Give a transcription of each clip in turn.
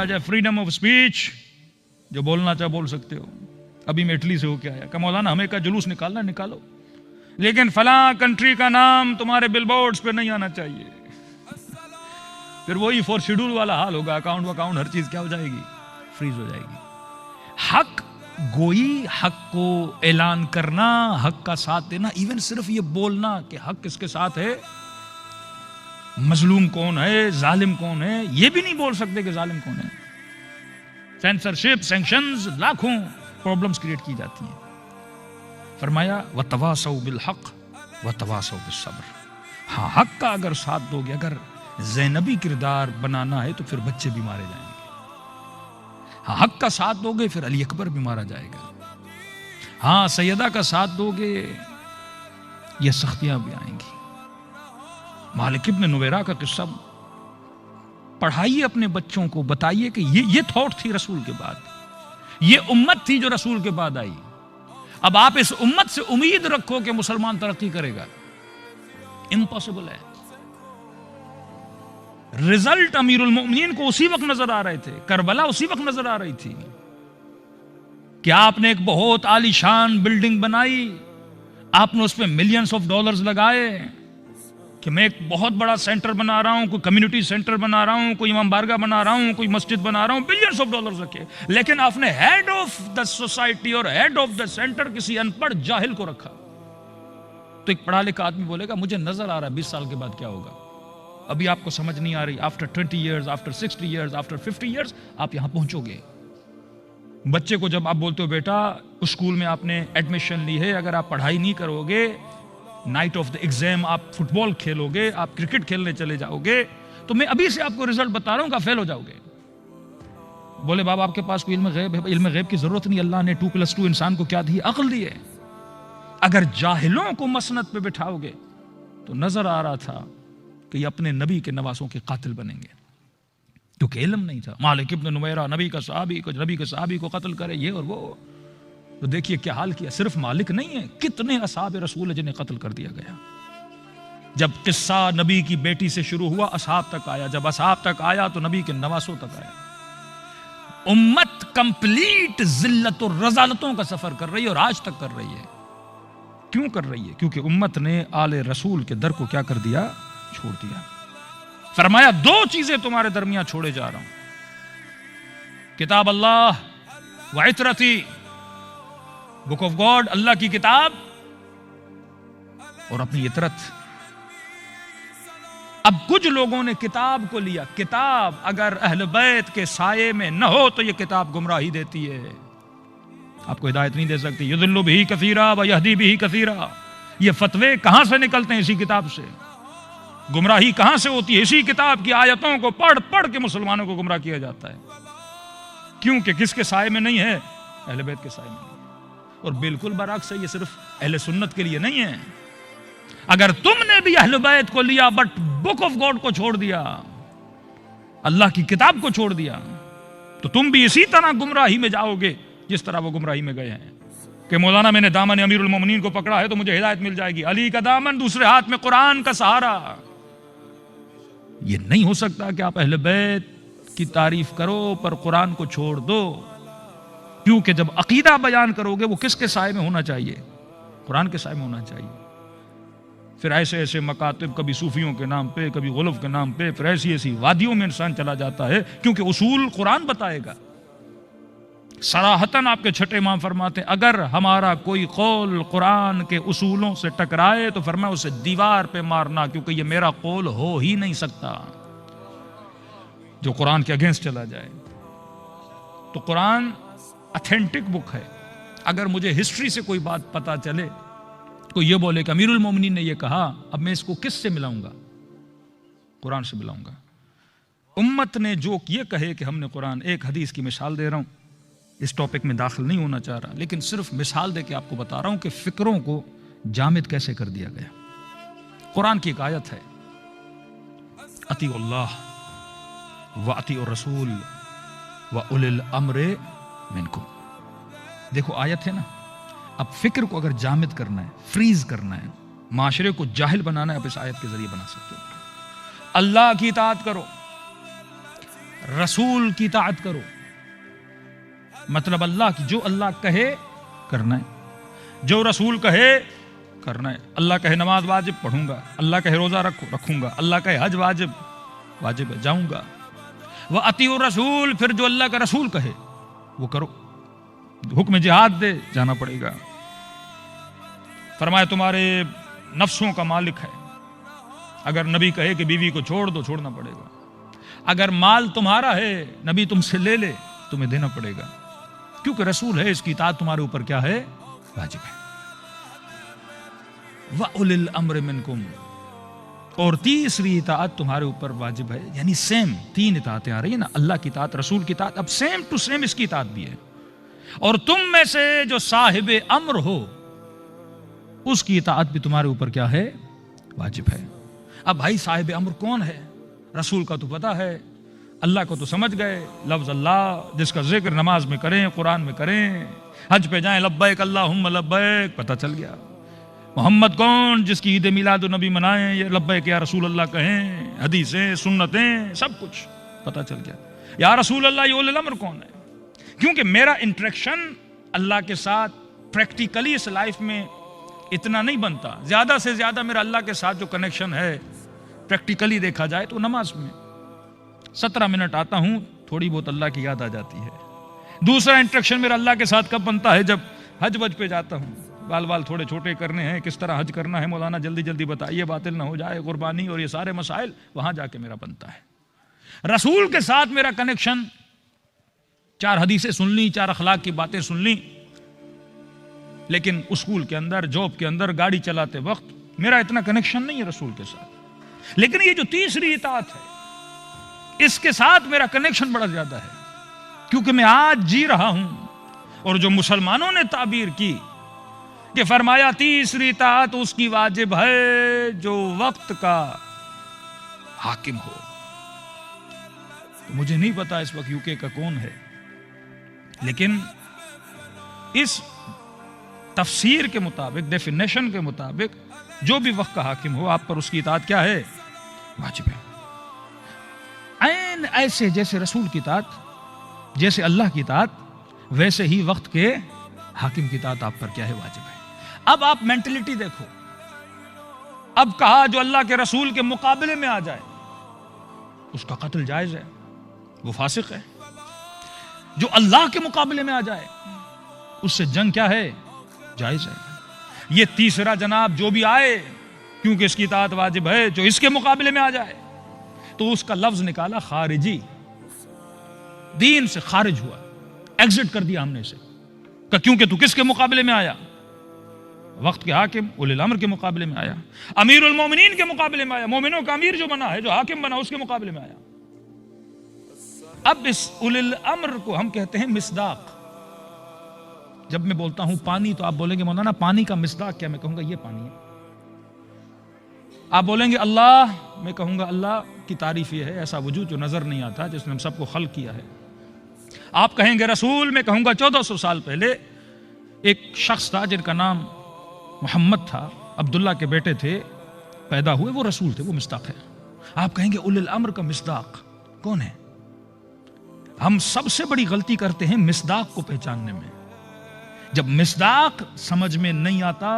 آ جائے freedom of speech, جو بولنا چاہے بول سکتے ہو. ابھی میں اٹلی سے ہو کے آیا کہ مولانا ہمیں کا جلوس نکالنا نکالو، لیکن فلاں کنٹری کا نام تمہارے بل بورڈز پہ نہیں آنا چاہیے. پھر وہی فور شیڈول والا حال ہوگا، اکاؤنٹ وکاؤنٹ ہر چیز کیا ہو جائے گی، فریز ہو جائے گی. حق گوئی، حق کو اعلان کرنا، حق کا ساتھ دینا، ایون صرف یہ بولنا کہ حق کس کے ساتھ ہے، مظلوم کون ہے، ظالم کون ہے، یہ بھی نہیں بول سکتے کہ ظالم کون ہے. سینسرشپ، سینکشنز، لاکھوں پرابلمز کریٹ کی جاتی ہیں. فرمایا وَتَوَاصَوْا بِالْحَقِّ وَتَوَاصَوْا بِالصَّبْرِ. ہاں حق کا اگر ساتھ دو گے، اگر زینبی کردار بنانا ہے تو پھر بچے بھی مارے جائیں گے. ہاں حق کا ساتھ دو گے پھر علی اکبر بھی مارا جائے گا. ہاں سیدہ کا ساتھ دو گے یہ سختیاں بھی آئیں گی. مالک ابن نویرہ کا قصہ پڑھائیے اپنے بچوں کو، بتائیے کہ یہ تھاٹ تھی رسول کے بعد، یہ امت تھی جو رسول کے بعد آئی. اب آپ اس امت سے امید رکھو کہ مسلمان ترقی کرے گا، امپاسبل ہے. رزلٹ امیر المؤمنین کو اسی وقت نظر آ رہے تھے، کربلا اسی وقت نظر آ رہی تھی کہ آپ نے ایک بہت عالی شان بلڈنگ بنائی، آپ نے اس پہ ملینز آف ڈالرز لگائے کہ میں ایک بہت بڑا سینٹر بنا رہا ہوں، کوئی کمیونٹی سینٹر بنا رہا ہوں، کوئی امام بارگاہ بنا رہا ہوں، کوئی مسجد بنا رہا ہوں، بلینز آف ڈالرز رکھے. لیکن آپ نے ہیڈ آف دا سوسائٹی اور ہیڈ آف دا سینٹر کسی ان پڑھ جاہل کو رکھا. تو ایک پڑھا لکھا آدمی بولے گا مجھے نظر آ رہا ہے 20 سال کے بعد کیا ہوگا. ابھی آپ کو سمجھ نہیں آ رہی، after 20 years, after 60 years, after 50 years آپ یہاں پہنچو گے. بچے کو جب آپ بولتے ہو بیٹا اسکول میں آپ نے ایڈمیشن لی ہے، اگر آپ پڑھائی نہیں کرو گے، نائٹ آف دا ایگزام آپ فٹ بال کھیلو گے، آپ کرکٹ کھیلنے چلے جاؤ گے، تو میں ابھی سے آپ کو رزلٹ بتا رہا ہوں کہ فیل ہو جاؤ گے. بولے بابا آپ کے پاس کوئی علم غیب ہے؟ علم غیب کی ضرورت نہیں، اللہ نے 2+2 انسان کو کیا دی؟ عقل دی ہے. اگر جاہلوں کو مسند پہ بٹھاؤ گے تو نظر آ رہا تھا کہ یہ اپنے نبی کے نواسوں کے قاتل بنیں گے، کیونکہ علم نہیں تھا. مالک ابن نویرہ نبی کا صحابی کو، نبی کے صحابی کو قتل کرے، یہ اور وہ. تو دیکھیے کیا حال کیا. صرف مالک نہیں ہے، کتنے اصحاب رسول جنہیں قتل کر دیا گیا. جب قصہ نبی کی بیٹی سے شروع ہوا اصحاب تک آیا، جب اصحاب تک آیا تو نبی کے نواسوں تک آیا. امت کمپلیٹ ذلت اور رذالتوں کا سفر کر رہی ہے اور آج تک کر رہی ہے. کیوں کر رہی ہے؟ کیونکہ امت نے آل رسول کے در کو کیا کر دیا؟ چھوڑ دیا. فرمایا 2 چیزیں تمہارے درمیان چھوڑے جا رہا ہوں، کتاب اللہ و عطرتی، بک آف گاڈ اللہ کی کتاب اور اپنی عطرت. اب کچھ لوگوں نے کتاب کو لیا. کتاب اگر اہل بیت کے سائے میں نہ ہو تو یہ کتاب گمراہی دیتی ہے، آپ کو ہدایت نہیں دے سکتی. یضل بہ کثیرا و یہدی بہ کثیرا. یہ فتوے کہاں سے نکلتے ہیں؟ اسی کتاب سے. گمراہی کہاں سے ہوتی ہے؟ اسی کتاب کی آیتوں کو پڑھ پڑھ کے مسلمانوں کو گمراہ کیا جاتا ہے. کیونکہ کس کے سائے میں نہیں ہے؟ اہل بیت کے سائے میں. اور بالکل برعکس ہے، یہ صرف اہل سنت کے لیے نہیں ہے. اگر تم نے بھی اہل بیت کو لیا بٹ بک آف گاڈ کو چھوڑ دیا، اللہ کی کتاب کو چھوڑ دیا، تو تم بھی اسی طرح گمراہی میں جاؤ گے جس طرح وہ گمراہی میں گئے ہیں. کہ مولانا میں نے دامن امیر المومنین کو پکڑا ہے تو مجھے ہدایت مل جائے گی. علی کا دامن، دوسرے ہاتھ میں قرآن کا سہارا. یہ نہیں ہو سکتا کہ آپ اہل بیت کی تعریف کرو پر قرآن کو چھوڑ دو. کیونکہ جب عقیدہ بیان کرو گے وہ کس کے سائے میں ہونا چاہیے؟ قرآن کے سائے میں ہونا چاہیے. پھر ایسے ایسے مکاتب، کبھی صوفیوں کے نام پہ، کبھی غلف کے نام پہ، پھر ایسی ایسی وادیوں میں انسان چلا جاتا ہے، کیونکہ اصول قرآن بتائے گا. صراحتاً آپ کے چھٹے امام فرماتے ہیں اگر ہمارا کوئی قول قرآن کے اصولوں سے ٹکرائے تو فرمایا اسے دیوار پہ مارنا، کیونکہ یہ میرا قول ہو ہی نہیں سکتا جو قرآن کے اگینسٹ چلا جائے. تو قرآن اتھینٹک بک ہے. اگر مجھے ہسٹری سے کوئی بات پتا چلے، کوئی یہ بولے کہ امیر المومنین نے یہ کہا، اب میں اس کو کس سے ملاؤں گا؟ قرآن سے ملاؤں گا. امت نے جو یہ کہے کہ ہم نے قرآن، ایک حدیث کی مثال دے رہا ہوں، اس ٹاپک میں داخل نہیں ہونا چاہ رہا، لیکن صرف مثال دے کے آپ کو بتا رہا ہوں کہ فکروں کو جامد کیسے کر دیا گیا. قرآن کی ایک آیت ہے، اطیعوا اللہ واطیعوا الرسول واولی الامر منکم. دیکھو آیت ہے نا. اب فکر کو اگر جامد کرنا ہے، فریز کرنا ہے، معاشرے کو جاہل بنانا ہے، آپ اس آیت کے ذریعے بنا سکتے ہو. اللہ کی اطاعت کرو، رسول کی اطاعت کرو، مطلب اللہ کی جو اللہ کہے کرنا ہے، جو رسول کہے کرنا ہے۔ اللہ کہے نماز واجب پڑھوں گا، اللہ کہے روزہ رکھوں گا، اللہ کہے حج واجب ہے جاؤں گا۔ وَأَطِیعُوا الرَّسُولَ، پھر جو اللہ کا رسول کہے وہ کرو، حکم جہاد دے جانا پڑے گا۔ فرمایا تمہارے نفسوں کا مالک ہے، اگر نبی کہے کہ بیوی کو چھوڑ دو چھوڑنا پڑے گا، اگر مال تمہارا ہے نبی تم سے لے لے تمہیں دینا پڑے گا، کیونکہ رسول ہے، اس کی اطاعت تمہارے اوپر کیا ہے؟ واجب ہے۔ وَأُولِي الْأَمْرِ مِنْكُمْ، اور تیسری اطاعت تمہارے اوپر واجب ہے، یعنی سیم تین اطاعتیں آ رہی ہیں نا، اللہ کی اطاعت، رسول کی اطاعت، اب سیم ٹو سیم اس کی اطاعت بھی ہے۔ اور تم میں سے جو صاحب امر ہو اس کی اطاعت بھی تمہارے اوپر کیا ہے؟ واجب ہے۔ اب بھائی صاحب امر کون ہے؟ رسول کا تو پتا ہے، اللہ کو تو سمجھ گئے، لفظ اللہ جس کا ذکر نماز میں کریں، قرآن میں کریں، حج پہ جائیں لبیک اللہم لبیک، پتہ چل گیا۔ محمد کون؟ جس کی عید میلاد النبی منائیں، یہ لبیک یا رسول اللہ کہیں، حدیثیں سنتیں سب کچھ پتہ چل گیا۔ یا رسول اللہ، یہ اولی الامر کون ہے؟ کیونکہ میرا انٹریکشن اللہ کے ساتھ پریکٹیکلی اس لائف میں اتنا نہیں بنتا، زیادہ سے زیادہ میرا اللہ کے ساتھ جو کنیکشن ہے پریکٹیکلی دیکھا جائے تو نماز میں 17 منٹ آتا ہوں، تھوڑی بہت اللہ کی یاد آ جاتی ہے۔ دوسرا انٹریکشن میرا اللہ کے ساتھ کب بنتا ہے؟ جب حج وج پہ جاتا ہوں، بال تھوڑے چھوٹے کرنے ہیں، کس طرح حج کرنا ہے مولانا جلدی جلدی بتائیے، باطل نہ ہو جائے، قربانی اور یہ سارے مسائل، وہاں جا کے میرا بنتا ہے۔ رسول کے ساتھ میرا کنیکشن 4 حدیثیں سن لی، 4 اخلاق کی باتیں سن لی، لیکن اسکول کے اندر، جاب کے اندر، گاڑی چلاتے وقت میرا اتنا کنیکشن نہیں ہے رسول کے ساتھ۔ لیکن یہ جو تیسری اطاعت ہے اس کے ساتھ میرا کنیکشن بڑا زیادہ ہے، کیونکہ میں آج جی رہا ہوں۔ اور جو مسلمانوں نے تعبیر کی کہ فرمایا تیسری اطاعت اس کی واجب ہے جو وقت کا حاکم ہو، تو مجھے نہیں پتا اس وقت UK کا کون ہے، لیکن اس تفسیر کے مطابق، ڈیفینیشن کے مطابق جو بھی وقت کا حاکم ہو آپ پر اس کی اطاعت کیا ہے؟ واجب ہے۔ عین ایسے جیسے رسول کی اطاعت، جیسے اللہ کی اطاعت، ویسے ہی وقت کے حاکم کی اطاعت آپ پر کیا ہے؟ واجب ہے۔ اب آپ مینٹلٹی دیکھو، اب کہا جو اللہ کے رسول کے مقابلے میں آ جائے اس کا قتل جائز ہے، وہ فاسق ہے۔ جو اللہ کے مقابلے میں آ جائے اس سے جنگ کیا ہے؟ جائز ہے۔ یہ تیسرا جناب جو بھی آئے، کیونکہ اس کی اطاعت واجب ہے، جو اس کے مقابلے میں آ جائے تو اس کا لفظ نکالا خارجی، دین سے خارج ہوا، ایگزٹ کر دیا ہم نے اسے، کہ کیونکہ تو کس کے مقابلے میں آیا؟ وقت کے حاکم اولی الامر کے مقابلے میں آیا، امیر المومنین کے مقابلے میں آیا، مومنوں کا امیر جو بنا ہے، جو حاکم بنا، اس کے مقابلے میں آیا۔ اب اس اولی الامر کو ہم کہتے ہیں مصداق۔ جب میں بولتا ہوں پانی تو آپ بولیں گے مولانا پانی کا مصداق کیا؟ میں کہوں گا یہ پانی ہے۔ آپ بولیں گے اللہ، میں کہوں گا اللہ کی تعریف یہ ہے ایسا وجود جو نظر نہیں آتا، جس نے ہم سب کو خلق کیا ہے۔ آپ کہیں گے رسول، میں کہوں گا 1400 سال پہلے ایک شخص تھا جن کا نام محمد تھا، عبداللہ کے بیٹے تھے، پیدا ہوئے، وہ رسول تھے، وہ مصداق ہے۔ آپ کہیں گے اولی الامر کا مصداق کون ہے؟ ہم سب سے بڑی غلطی کرتے ہیں مصداق کو پہچاننے میں۔ جب مصداق سمجھ میں نہیں آتا،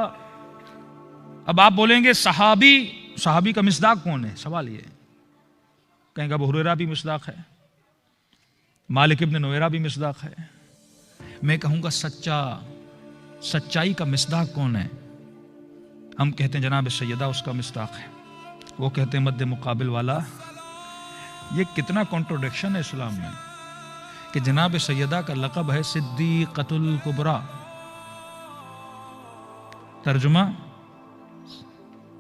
اب آپ بولیں گے صحابی کا مصداق کون ہے؟ سوال یہ کہیں گے ابو ہریرہ بھی مصداق ہے، مالک ابن نویرہ بھی مصداق ہے۔ میں کہوں گا سچائی کا مصداق کون ہے؟ ہم کہتے ہیں جناب سیدہ اس کا مصداق ہے، وہ کہتے ہیں مد مقابل والا۔ یہ کتنا کنٹروڈکشن ہے اسلام میں کہ جناب سیدہ کا لقب ہے صدیقۃ الکبریٰ، ترجمہ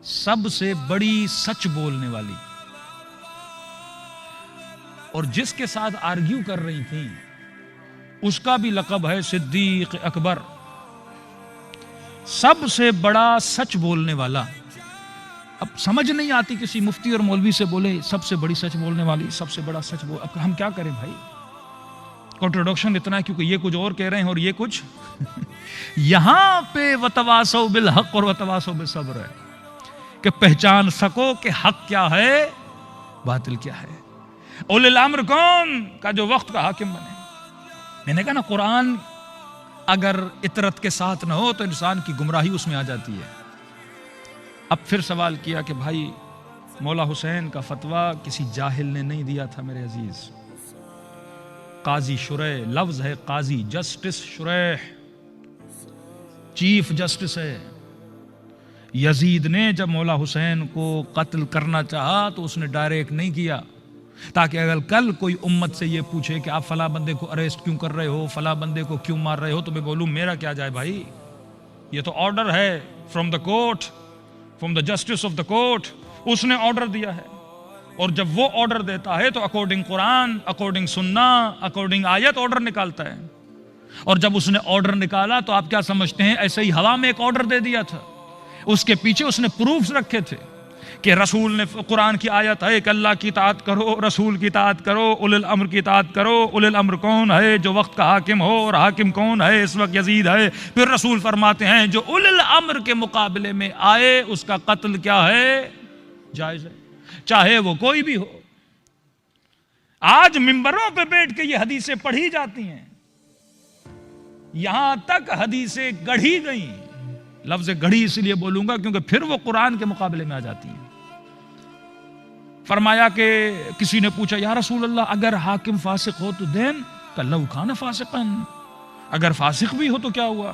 سب سے بڑی سچ بولنے والی، اور جس کے ساتھ آرگیو کر رہی تھیں اس کا بھی لقب ہے صدیق اکبر، سب سے بڑا سچ بولنے والا۔ اب سمجھ نہیں آتی، کسی مفتی اور مولوی سے بولے سب سے بڑی سچ بولنے والی، سب سے بڑا سچ بول، اب ہم کیا کریں بھائی؟ کنٹروڈکشن اتنا ہے کیونکہ یہ کچھ اور کہہ رہے ہیں اور یہ کچھ یہاں پہ وتواصوا بالحق اور وتواصوا بالصبر ہے کہ پہچان سکو کہ حق کیا ہے، باطل کیا ہے۔ اولی الامر کون کا جو وقت کا حاکم بنے. میں نے کہا نا قرآن اگر اطرت کے ساتھ نہ ہو تو انسان کی گمراہی اس میں آ جاتی ہے. اب پھر سوال کیا کہ بھائی مولا حسین کا فتویٰ کسی جاہل نے نہیں دیا تھا میرے عزیز. قاضی شریح، لفظ ہے قاضی، جسٹس شریح، چیف جسٹس ہے. یزید نے جب مولا حسین کو قتل کرنا چاہا تو اس نے ڈائریکٹ نہیں کیا، تاکہ اگر کل کوئی امت سے یہ پوچھے کہ آپ فلاں بندے کو اریسٹ کیوں کر رہے ہو، فلاں بندے کو کیوں مار رہے ہو، تو میں بولوں میرا کیا جائے بھائی، یہ تو آرڈر ہے from the court, from the justice of the court. اس نے آرڈر دیا ہے، اور جب وہ آرڈر دیتا ہے تو اکارڈنگ قرآن، اکارڈنگ سننا، اکارڈنگ آیت آرڈر نکالتا ہے. اور جب اس نے آرڈر نکالا تو آپ کیا سمجھتے ہیں، ایسے ہی ہوا میں ایک آرڈر دے دیا تھا؟ اس کے پیچھے اس نے پروفز رکھے تھے کہ رسول نے، قرآن کی آیت ہے کہ اللہ کی اطاعت کرو، رسول کی اطاعت کرو، اولی الامر کی اطاعت کرو. اولی الامر کون ہے؟ جو وقت کا حاکم ہو، اور حاکم کون ہے؟ اس وقت یزید ہے. پھر رسول فرماتے ہیں جو اولی الامر کے مقابلے میں آئے اس کا قتل کیا ہے؟ جائز ہے، چاہے وہ کوئی بھی ہو. آج ممبروں پہ بیٹھ کے یہ حدیثیں پڑھی جاتی ہیں، یہاں تک حدیثیں گڑھی گئیں. لفظ گڑھی اس لیے بولوں گا کیونکہ پھر وہ قرآن کے مقابلے میں آ جاتی ہیں. فرمایا کہ کسی نے پوچھا یا رسول اللہ اگر حاکم فاسق ہو تو دین لو کان فاسقا، اگر فاسق بھی ہو تو کیا ہوا؟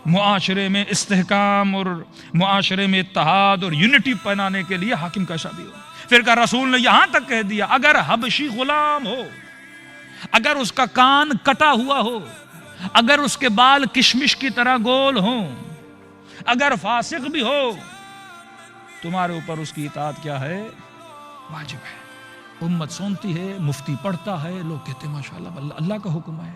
معاشرے میں استحکام اور معاشرے میں اتحاد اور یونٹی بنانے کے لیے حاکم کیسا بھی ہو. پھر کہا رسول نے یہاں تک کہہ دیا اگر حبشی غلام ہو، اگر اس کا کان کٹا ہوا ہو، اگر اس کے بال کشمش کی طرح گول ہوں، اگر فاسق بھی ہو، تمہارے اوپر اس کی اطاعت کیا ہے؟ واجب ہے. امت سنتی ہے، مفتی پڑھتا ہے، لوگ کہتے ہیں ماشاءاللہ اللہ کا حکم ہے.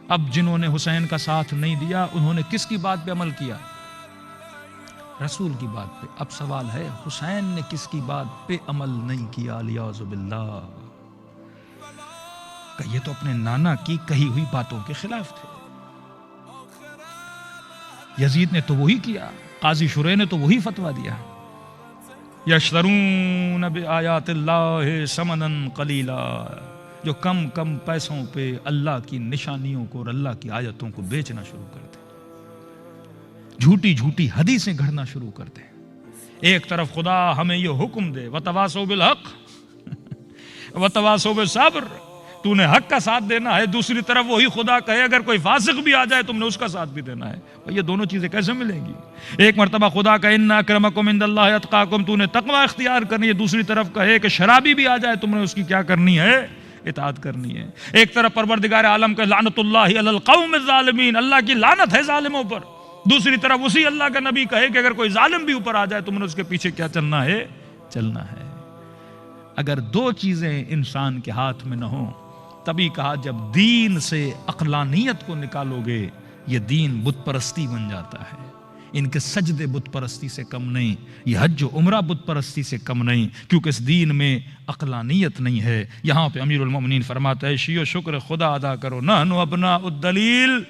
اب جنہوں نے حسین کا ساتھ نہیں دیا انہوں نے کس کی بات پہ عمل کیا؟ رسول کی بات پہ. اب سوال ہے حسین نے کس کی بات پہ عمل نہیں کیا؟ الیاذ باللہ. کہ یہ تو اپنے نانا کی کہی ہوئی باتوں کے خلاف تھے. یزید نے تو وہی کیا، قاضی شریح نے تو وہی فتویٰ دیا. یشترون بآیات اللہ ثمنا قلیلا، جو کم کم پیسوں پہ اللہ کی نشانیوں کو اور اللہ کی آیتوں کو بیچنا شروع کر دے، جھوٹی جھوٹی حدیثیں گھڑنا شروع کر دے. ایک طرف خدا ہمیں یہ حکم دے وتواصوا بالحق وتواصوا بالصبر، تو نے حق کا ساتھ دینا ہے، دوسری طرف وہی خدا کہے اگر کوئی فاسق بھی آ جائے تم نے اس کا ساتھ بھی دینا ہے. یہ دونوں چیزیں کیسے ملیں گی؟ ایک مرتبہ خدا کہ ان اکرمکم عند اللہ اتقاکم، تو نے تقوی اختیار کرنی ہے، دوسری طرف کہے کہ شرابی بھی آ جائے تم نے اس کی کیا کرنی ہے؟ اطاعت کرنی ہے. ایک طرف پروردگار عالم کہ لعنت اللہ علی القوم الظالمین، اللہ کی لعنت ہے ظالموں پر، دوسری طرف اسی اللہ کا نبی کہے کہ اگر کوئی ظالم بھی اوپر آ جائے تم نے اس کے پیچھے کیا چلنا ہے؟ چلنا ہے. اگر دو چیزیں انسان کے ہاتھ میں نہ ہوں، تبھی کہا جب دین سے عقلانیت کو نکالو گے یہ دین بت پرستی بن جاتا ہے. ان کے سجدے بت پرستی سے کم نہیں، یہ حج و عمرہ بت پرستی سے کم نہیں، کیونکہ اس دین میں عقلانیت نہیں ہے. یہاں پہ امیر المومنین فرماتا ہے شیعہ شکر خدا ادا کرو، نحن ابناء الدلیل.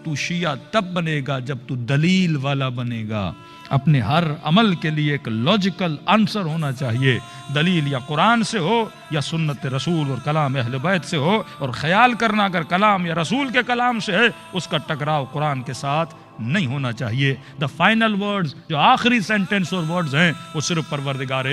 تو شیعہ تب بنے گا جب تو دلیل والا بنے گا. اپنے ہر عمل کے لیے ایک لاجیکل آنسر ہونا چاہیے. دلیل یا قرآن سے ہو یا سنت رسول اور کلام اہل بیت سے ہو، اور خیال کرنا اگر کلام یا رسول کے کلام سے ہے اس کا ٹکراؤ قرآن کے ساتھ نہیں ہونا چاہیے. دا فائنل ورڈز، جو آخری سینٹنس اور ورڈز ہیں وہ صرف پروردگار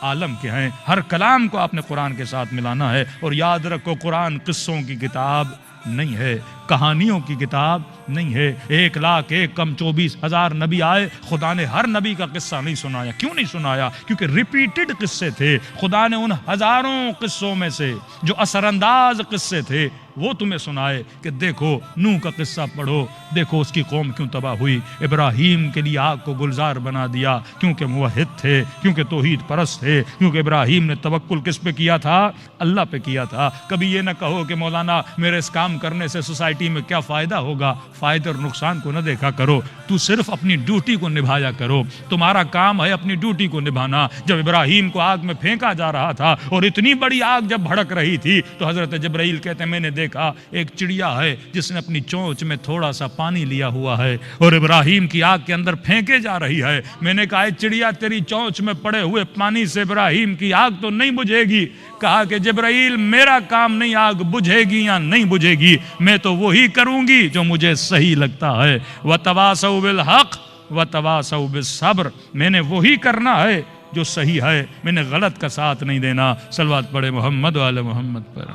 عالم کے ہیں. ہر کلام کو آپ نے قرآن کے ساتھ ملانا ہے. اور یاد رکھو قرآن قصوں کی کتاب نہیں ہے، کہانیوں کی کتاب نہیں ہے. 1,01,24,000 نبی آئے، خدا نے ہر نبی کا قصہ نہیں سنایا. کیوں نہیں سنایا؟ کیونکہ ریپیٹڈ قصے تھے. خدا نے ان ہزاروں قصوں میں سے جو اثر انداز قصے تھے وہ تمہیں سنائے کہ دیکھو نوح کا قصہ پڑھو، دیکھو اس کی قوم کیوں تباہ ہوئی. ابراہیم کے لیے آگ کو گلزار بنا دیا کیونکہ موحد تھے، کیونکہ توحید پرست تھے، کیونکہ ابراہیم نے توکل کس پہ کیا تھا؟ اللہ پہ کیا تھا. کبھی یہ نہ کہو کہ مولانا میرے اس کام کرنے سے سوسائٹی میں کیا فائدہ ہوگا. فائدے اور نقصان کو نہ دیکھا کرو، تو صرف اپنی ڈیوٹی کو نبھایا کرو. تمہارا کام ہے اپنی ڈیوٹی کو نبھانا. جب ابراہیم کو آگ میں پھینکا جا رہا تھا اور اتنی بڑی آگ جب بھڑک رہی تھی تو حضرت جبرائیل کہتے ہیں میں نے دیکھا ایک چڑیا ہے جس نے اپنی چونچ میں تھوڑا سا پانی لیا ہوا ہے اور ابراہیم کی آگ کے اندر پھینکے جا رہی ہے. میں نے کہا چڑیا تیری چونچ میں پڑے ہوئے پانی سے ابراہیم کی آگ تو نہیں بجھے گی. کہا کہ جبرائیل میرا کام نہیں آگ بجھے گی یا نہیں بجھے گی, میں تو وہی کروں گی جو مجھے صحیح لگتا ہے. وتواصوا بالحق وتواصوا بالصبر, میں نے وہی کرنا ہے جو صحیح ہے, میں نے غلط کا ساتھ نہیں دینا. صلوات پڑھے محمد و آل محمد پر.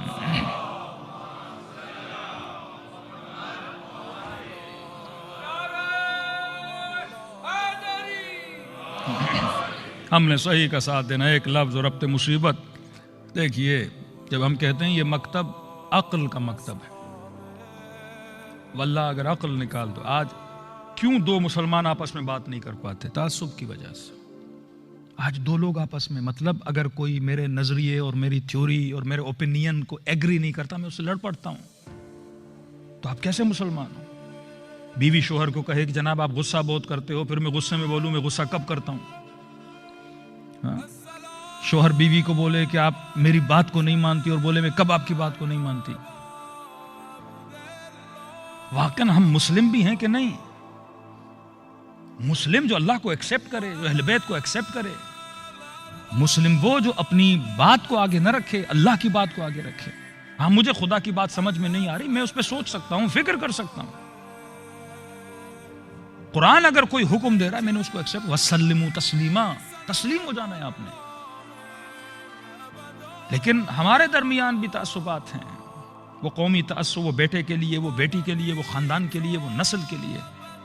ہم نے صحیح کا ساتھ دینا. ایک لفظ ربط مصیبت. دیکھیے جب ہم کہتے ہیں یہ مکتب عقل کا مکتب ہے, واللہ اگر عقل نکال دو, آج کیوں دو مسلمان آپس میں بات نہیں کر پاتے؟ تعصب کی وجہ سے. آج دو لوگ آپس میں, مطلب اگر کوئی میرے نظریے اور میری تھیوری اور میرے اوپینین کو ایگری نہیں کرتا, میں اس سے لڑ پڑتا ہوں. تو آپ کیسے مسلمان ہو؟ بیوی شوہر کو کہے کہ جناب آپ غصہ بہت کرتے ہو, پھر میں غصے میں بولوں میں غصہ کب کرتا ہوں؟ ہاں؟ شوہر بیوی کو بولے کہ آپ میری بات کو نہیں مانتی, اور بولے میں کب آپ کی بات کو نہیں مانتی؟ واقعاً ہم مسلم بھی ہیں کہ نہیں؟ مسلم جو اللہ کو ایکسپٹ کرے, جو اہل بیت کو ایکسپٹ کرے. مسلم وہ جو اپنی بات کو آگے نہ رکھے, اللہ کی بات کو آگے رکھے. ہاں مجھے خدا کی بات سمجھ میں نہیں آ رہی, میں اس پہ سوچ سکتا ہوں, فکر کر سکتا ہوں. قرآن اگر کوئی حکم دے رہا ہے میں نے اس کو ایکسپٹ. وسلموا تسلیما, تسلیم ہو جانا ہے آپ نے. لیکن ہمارے درمیان بھی تعصبات ہیں. وہ قومی تعصب, وہ بیٹے کے لیے, وہ بیٹی کے لیے, وہ خاندان کے لیے, وہ نسل کے لیے.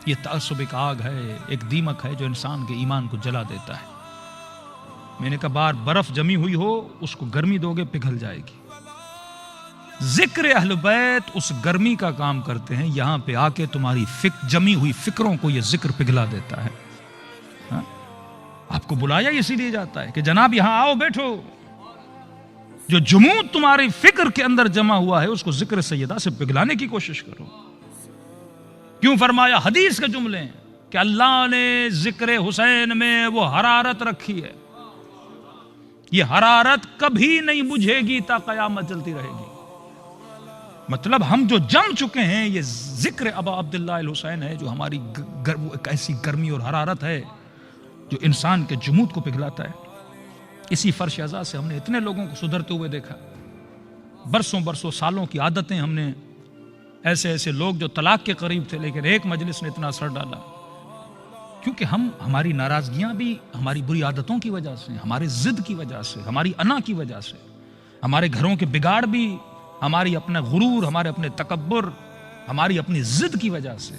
یہ تعصب ایک آگ ہے, ایک دیمک ہے جو انسان کے ایمان کو جلا دیتا ہے. میں نے کہا بار برف جمی ہوئی ہو, اس کو گرمی دو گے پگھل جائے گی. ذکر اہل بیت اس گرمی کا کام کرتے ہیں. یہاں پہ آ کے تمہاری جمی ہوئی فکروں کو یہ ذکر پگھلا دیتا ہے. ہاں؟ آپ کو بلایا اسی لیے جاتا ہے کہ جناب یہاں آؤ بیٹھو. جو جمود تمہاری فکر کے اندر جمع ہوا ہے اس کو ذکر سیدہ سے پگھلانے کی کوشش کرو. کیوں فرمایا حدیث کے جملے ہیں کہ اللہ نے ذکر حسین میں وہ حرارت رکھی ہے, یہ حرارت کبھی نہیں بجھے گی تا قیامت چلتی رہے گی. مطلب ہم جو جم چکے ہیں, یہ ذکر ابا عبداللہ الحسین ہے جو ہماری ایک ایسی گرمی اور حرارت ہے جو انسان کے جمود کو پگھلاتا ہے. اسی فرش ازا سے ہم نے اتنے لوگوں کو سدھرتے ہوئے دیکھا. برسوں سالوں کی عادتیں ہم نے, ایسے لوگ جو طلاق کے قریب تھے لیکن ایک مجلس نے اتنا اثر ڈالا. کیونکہ ہماری ناراضگیاں بھی ہماری بری عادتوں کی وجہ سے, ہمارے ضد کی وجہ سے, ہماری انا کی وجہ سے, ہمارے گھروں کے بگاڑ بھی ہماری اپنا غرور, ہمارے اپنے تکبر, ہماری اپنی ضد کی وجہ سے.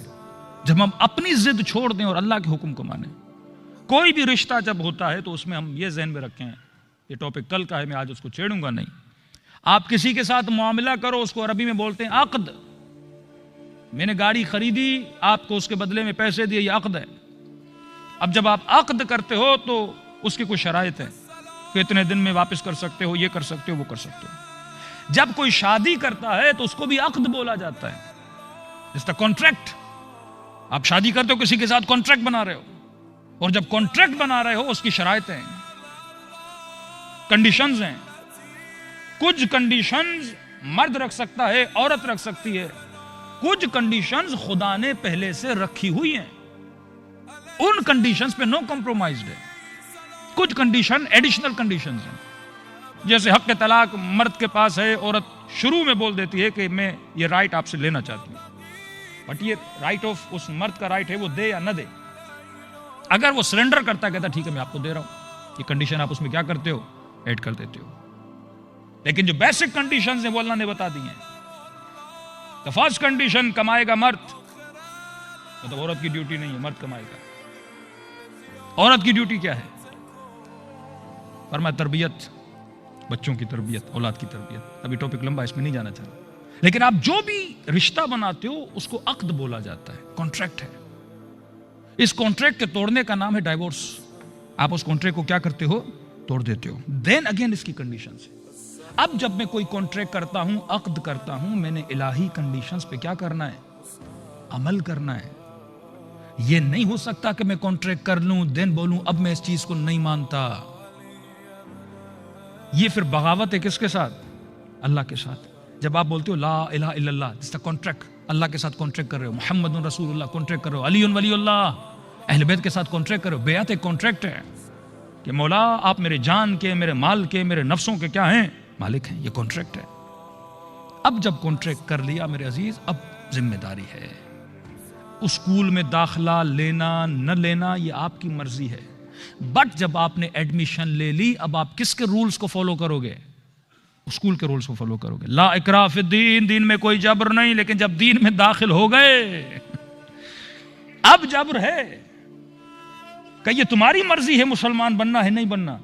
جب ہم اپنی ضد چھوڑ دیں اور اللہ کے حکم کو مانیں. کوئی بھی رشتہ جب ہوتا ہے تو اس میں ہم یہ ذہن میں رکھیں, یہ ٹاپک کل کا ہے, میں آج اس کو چھیڑوں گا نہیں. آپ کسی کے ساتھ معاملہ کرو, اس کو عربی میں بولتے ہیں عقد. میں نے گاڑی خریدی, آپ کو اس کے بدلے میں پیسے دیے, یہ عقد ہے. اب جب آپ عقد کرتے ہو تو اس کی کوئی شرائط ہے کہ اتنے دن میں واپس کر سکتے ہو, یہ کر سکتے ہو, وہ کر سکتے ہو. جب کوئی شادی کرتا ہے تو اس کو بھی عقد بولا جاتا ہے, جس کا کانٹریکٹ. آپ شادی کرتے ہو, کسی کے ساتھ کانٹریکٹ بنا رہے ہو, اور جب کانٹریکٹ بنا رہے ہو اس کی شرائطیں ہیں, کنڈیشنز ہیں. کچھ کنڈیشنز مرد رکھ سکتا ہے, عورت رکھ سکتی ہے. کچھ کنڈیشنز خدا نے پہلے سے رکھی ہوئی ہیں, ان کنڈیشنز پہ نو کمپرومائزڈ ہے. کچھ کنڈیشن ایڈیشنل کنڈیشنز ہیں, جیسے حق طلاق مرد کے پاس ہے, عورت شروع میں بول دیتی ہے کہ میں یہ رائٹ آپ سے لینا چاہتی ہوں, بٹ یہ رائٹ آف اس مرد کا رائٹ ہے, وہ دے یا نہ دے. اگر وہ سرنڈر کرتا کہتا ٹھیک ہے میں آپ کو دے رہا ہوں, یہ کنڈیشن آپ اس میں کیا کرتے ہو, ایڈ کر دیتے ہو. لیکن جو بیسک کنڈیشنز ہیں وہ اللہ نے بتا دی ہیں. The first condition, کمائے گا مرد, مطلب عورت کی ڈیوٹی نہیں ہے, مرد کمائے گا. عورت کی ڈیوٹی کیا ہے؟ فرمایا تربیت, بچوں کی تربیت, اولاد کی تربیت. ابھی ٹاپک لمبا, اس میں نہیں جانا چاہتا. لیکن آپ جو بھی رشتہ بناتے ہو اس کو عقد بولا جاتا ہے, کانٹریکٹ ہے. اس کانٹریکٹ کے توڑنے کا نام ہے ڈائیورس. آپ اس کانٹریکٹ کو کیا کرتے ہو, توڑ دیتے ہو. دین اگین اس کی کنڈیشنز. اب جب میں کوئی کانٹریکٹ کرتا ہوں, عقد کرتا ہوں, میں نے الہی کنڈیشنز پہ کیا کرنا ہے, عمل کرنا ہے. یہ نہیں ہو سکتا کہ میں کانٹریکٹ کر لوں دین بولوں اب میں اس چیز کو نہیں مانتا. یہ پھر بغاوت ہے کس کے ساتھ, اللہ کے ساتھ. جب آپ بولتے ہو لا الہ الا اللہ، دس دا کانٹریکٹ، اللہ کے ساتھ کانٹریکٹ کر رہے ہو، محمد رسول اللہ کانٹریکٹ کر رہے ہو، علی ولی اللہ، اہل بیت کے ساتھ کانٹریکٹ کر رہے ہو۔ بیعت ایک کانٹریکٹ ہے کہ مولا آپ میرے جان کے، میرے مال کے، میرے نفسوں کے کیا ہیں؟ مالک ہیں، یہ کانٹریکٹ ہے۔ اب جب کانٹریکٹ کر لیا میرے عزیز، اب ذمہ داری ہے۔ اسکول میں داخلہ لینا نہ لینا یہ آپ کی مرضی ہے، بٹ جب آپ نے ایڈمیشن لے لی، اب آپ کس کے رولز کو فالو کرو گے؟ اسکول کے رولز کو فالو کرو گے۔ لا اکراہ فی الدین، دین میں کوئی جبر نہیں، لیکن جب دین میں داخل ہو گئے اب جبر ہے کہ یہ تمہاری مرضی ہے مسلمان بننا ہے نہیں بننا،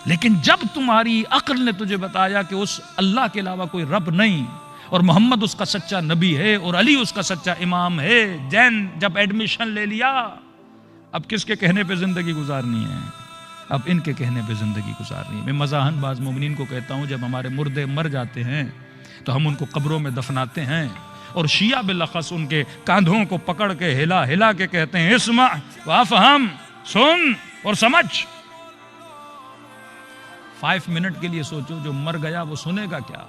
لیکن جب تمہاری عقل نے تجھے بتایا کہ اس اللہ کے علاوہ کوئی رب نہیں اور محمد اس کا سچا نبی ہے اور علی اس کا سچا امام ہے، جب ایڈمیشن لے لیا، اب کس کے کہنے پہ زندگی گزارنی ہے؟ اب ان کے کہنے پہ زندگی گزارنی ہے۔ میں مزاحن بعض مومنین کو کہتا ہوں، جب ہمارے مردے مر جاتے ہیں تو ہم ان کو قبروں میں دفناتے ہیں، اور شیعہ بالاخص ان کے کاندھوں کو پکڑ کے ہلا ہلا کے کہتے ہیں اسمع وافہم، سن اور سمجھ۔ 5 منٹ کے لیے سوچو، جو مر گیا وہ سنے گا کیا؟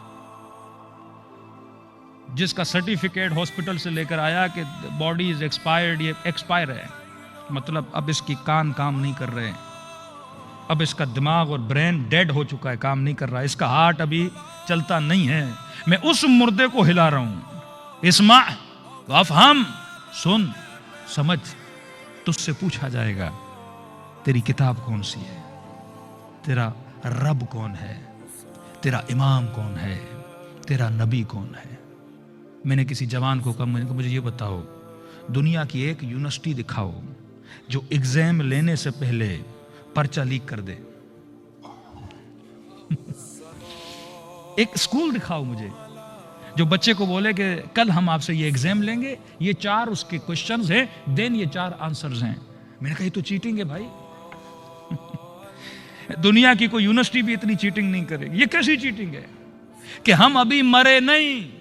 جس کا سرٹیفکیٹ ہاسپٹل سے لے کر آیا کہ باڈی از ایکسپائرڈ، یہ ایکسپائر ہے، مطلب اب اس کی کان کام نہیں کر رہے، اب اس کا دماغ اور برین ڈیڈ ہو چکا ہے، کام نہیں کر رہا، اس کا ہارٹ ابھی چلتا نہیں ہے، میں اس مردے کو ہلا رہا ہوں۔ اسمع وافہم، سن سمجھ، تجھ سے پوچھا جائے گا تیری کتاب کون سی ہے، تیرا رب کون ہے، تیرا امام کون ہے، تیرا نبی کون ہے۔ میں نے کسی جوان کو کہا، مجھے یہ بتاؤ، دنیا کی ایک یونیورسٹی دکھاؤ جو ایگزام لینے سے پہلے پرچہ لیک کر دے۔ ایک اسکول دکھاؤ مجھے جو بچے کو بولے کہ کل ہم آپ سے یہ ایگزام لیں گے، یہ 4 اس کے کوشچنز ہیں، دین یہ 4 آنسرز ہیں۔ میں نے کہا یہ تو چیٹنگ ہے بھائی، دنیا کی کوئی یونیورسٹی بھی اتنی چیٹنگ نہیں کرے گی۔ یہ کیسی چیٹنگ ہے کہ ہم ابھی مرے نہیں،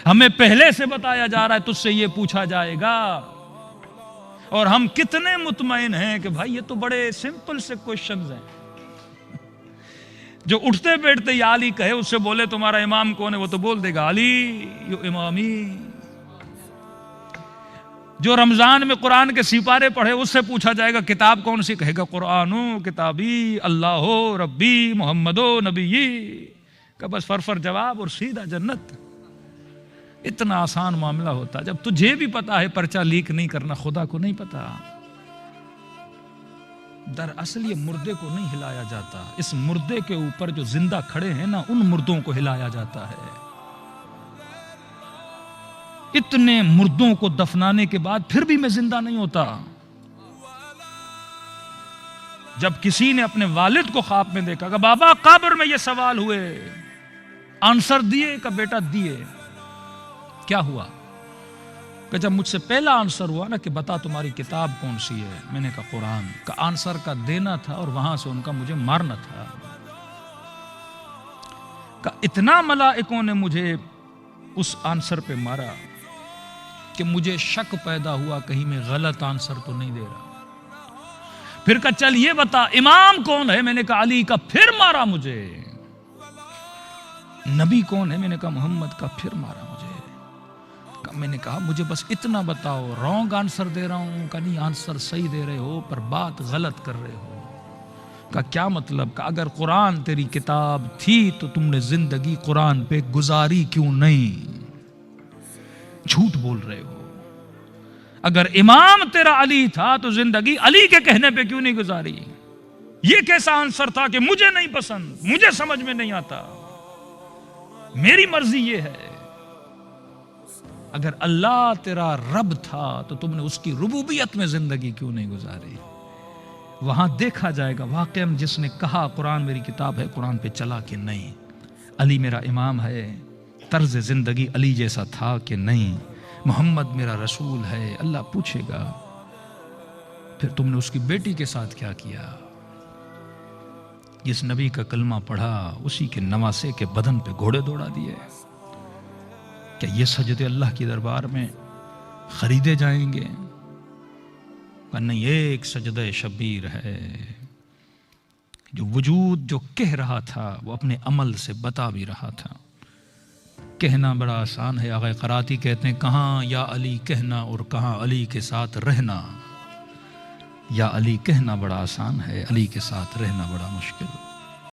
ہمیں پہلے سے بتایا جا رہا ہے تجھ سے یہ پوچھا جائے گا، اور ہم کتنے مطمئن ہیں کہ بھائی یہ تو بڑے سمپل سے کوشچنز ہیں۔ جو اٹھتے بیٹھتے یا علی کہے، اس سے بولے تمہارا امام کون ہے، وہ تو بول دے گا علی یو امامی۔ جو رمضان میں قرآن کے سپارے پڑھے، اس سے پوچھا جائے گا کتاب کون سی، کہے گا قرآنو کتابی اللہ ہو ربی محمدو نبی، کہ بس فرفر جواب اور سیدھا جنت۔ اتنا آسان معاملہ ہوتا، جب تجھے بھی پتا ہے پرچہ لیک نہیں کرنا، خدا کو نہیں پتا۔ دراصل یہ مردے کو نہیں ہلایا جاتا، اس مردے کے اوپر جو زندہ کھڑے ہیں نا، ان مردوں کو ہلایا جاتا ہے۔ اتنے مردوں کو دفنانے کے بعد پھر بھی میں زندہ نہیں ہوتا۔ جب کسی نے اپنے والد کو خواب میں دیکھا کہ بابا قبر میں یہ سوال ہوئے، آنسر دیے کہ بیٹا دیے، کیا ہوا؟ کہ جب مجھ سے پہلا آنسر ہوا نا کہ بتا تمہاری کتاب کون سی ہے، میں نے کہا قرآن، کا آنسر کا دینا تھا اور وہاں سے ان کا مجھے مارنا تھا۔ کہ اتنا ملائکوں نے مجھے اس آنسر پہ مارا کہ مجھے شک پیدا ہوا کہیں میں غلط آنسر تو نہیں دے رہا۔ پھر کہا چل یہ بتا امام کون ہے، میں نے کہا علی کا، پھر مارا مجھے۔ نبی کون ہے، میں نے کہا محمد کا، پھر مارا مجھے۔ میں نے کہا مجھے بس اتنا بتاؤ، رانگ آنسر دے رہا ہوں کہ نہیں آنسر صحیح دے رہے ہو پر بات غلط کر رہے ہو؟ کا کیا مطلب؟ کہ اگر قرآن تیری کتاب تھی تو تم نے زندگی قرآن پہ گزاری کیوں نہیں؟ جھوٹ بول رہے ہو۔ اگر امام تیرا علی تھا تو زندگی علی کے کہنے پہ کیوں نہیں گزاری؟ یہ کیسا آنسر تھا کہ مجھے نہیں پسند، مجھے سمجھ میں نہیں آتا، میری مرضی یہ ہے۔ اگر اللہ تیرا رب تھا تو تم نے اس کی ربوبیت میں زندگی کیوں نہیں گزاری؟ وہاں دیکھا جائے گا واقعاً جس نے کہا قرآن میری کتاب ہے، قرآن پہ چلا کہ نہیں، علی میرا امام ہے، طرز زندگی علی جیسا تھا کہ نہیں، محمد میرا رسول ہے۔ اللہ پوچھے گا پھر تم نے اس کی بیٹی کے ساتھ کیا کیا؟ جس نبی کا کلمہ پڑھا اسی کے نواسے کے بدن پہ گھوڑے دوڑا دیے۔ کیا یہ سجدے اللہ کی دربار میں خریدے جائیں گے؟ کہ نہیں، ایک سجدہ شبیر ہے جو وجود جو کہہ رہا تھا وہ اپنے عمل سے بتا بھی رہا تھا۔ کہنا بڑا آسان ہے. آقا قراتی کہتے ہیں کہاں یا علی کہنا اور کہاں علی کے ساتھ رہنا. یا علی کہنا بڑا آسان ہے، علی کے ساتھ رہنا بڑا مشکل.